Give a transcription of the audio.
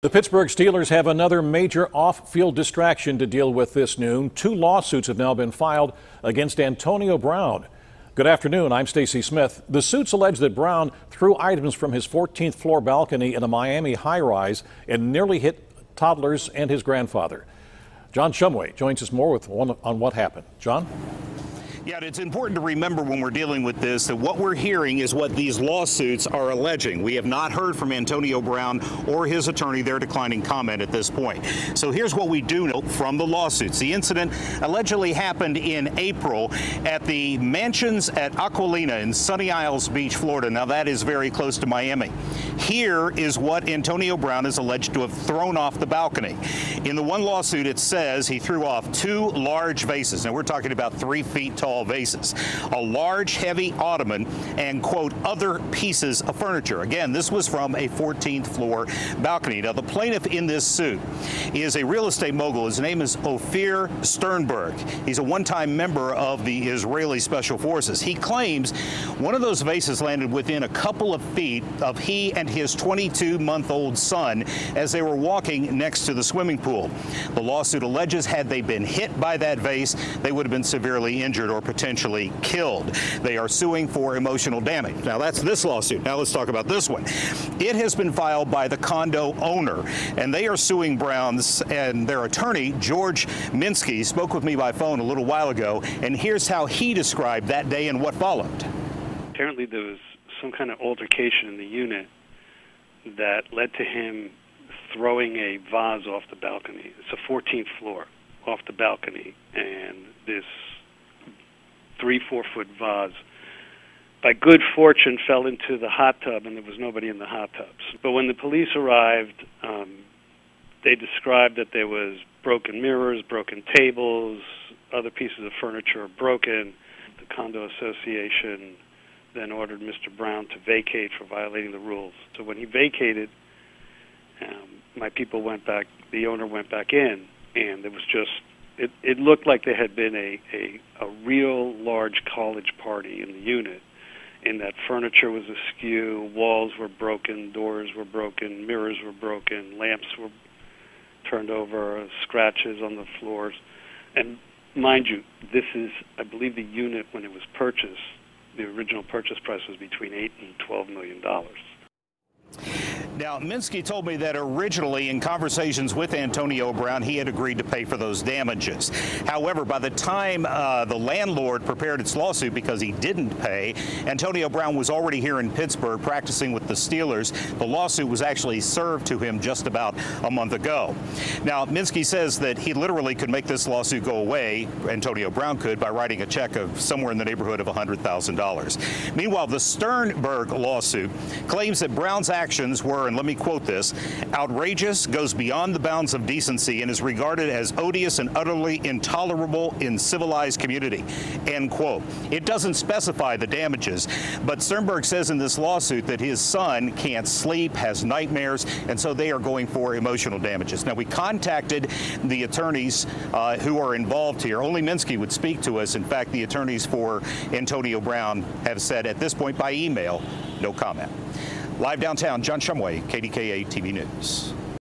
The Pittsburgh Steelers have another major off-field distraction to deal with this noon. 2 lawsuits have now been filed against Antonio Brown. Good afternoon, I'm Stacy Smith. The suits allege that Brown threw items from his 14th floor balcony in a Miami high-rise and nearly hit toddlers and his grandfather. John Shumway joins us more on what happened. John? Yeah, it's important to remember when we're dealing with this that what we're hearing is what these lawsuits are alleging. We have not heard from Antonio Brown or his attorney. They're declining comment at this point. So here's what we do know from the lawsuits. The incident allegedly happened in April at the Mansions at Aquilina in Sunny Isles Beach, Florida. Now, that is very close to Miami. Here is what Antonio Brown is alleged to have thrown off the balcony. In the one lawsuit, it says he threw off 2 large vases. Now, we're talking about 3 feet tall vases, a large heavy ottoman, and quote, other pieces of furniture. Again, this was from a 14th floor balcony. Now, the plaintiff in this suit is a real estate mogul. His name is Ophir Sternberg. He's a one-time member of the Israeli Special Forces. He claims one of those vases landed within a couple of feet of he and his 22-month-old son as they were walking next to the swimming pool. The lawsuit alleges had they been hit by that vase, they would have been severely injured or potentially killed. They are suing for emotional damage. Now, that's this lawsuit. Now, let's talk about this one. It has been filed by the condo owner, and they are suing Brown's, and their attorney, George Minsky, spoke with me by phone a little while ago, and here's how he described that day and what followed. Apparently, there was some kind of altercation in the unit that led to him throwing a vase off the balcony. It's a 14th floor off the balcony, and this 3-4 foot vase, by good fortune, fell into the hot tub, and there was nobody in the hot tubs. But when the police arrived, they described that there was broken mirrors, broken tables, other pieces of furniture broken. The condo association then ordered Mr. Brown to vacate for violating the rules. So when he vacated, my people went back, the owner went back in, and there was just, it looked like there had been a real large college party in the unit, in that furniture was askew, walls were broken, doors were broken, mirrors were broken, lamps were turned over, scratches on the floors. And mind you, this is, I believe, the unit when it was purchased, the original purchase price was between $8 and $12 million. Now, Minsky told me that originally in conversations with Antonio Brown, he had agreed to pay for those damages. However, by the time the landlord prepared its lawsuit because he didn't pay, Antonio Brown was already here in Pittsburgh practicing with the Steelers. The lawsuit was actually served to him just about a month ago. Now, Minsky says that he literally could make this lawsuit go away, Antonio Brown could, by writing a check of somewhere in the neighborhood of $100,000. Meanwhile, the Sternberg lawsuit claims that Brown's actions were, and let me quote this, outrageous, goes beyond the bounds of decency, and is regarded as odious and utterly intolerable in civilized community, end quote. It doesn't specify the damages, but Sternberg says in this lawsuit that his son can't sleep, has nightmares, and so they are going for emotional damages. Now, we contacted the attorneys who are involved here. Only Minsky would speak to us. In fact, the attorneys for Antonio Brown have said at this point by email, no comment. Live downtown, John Shumway, KDKA TV News.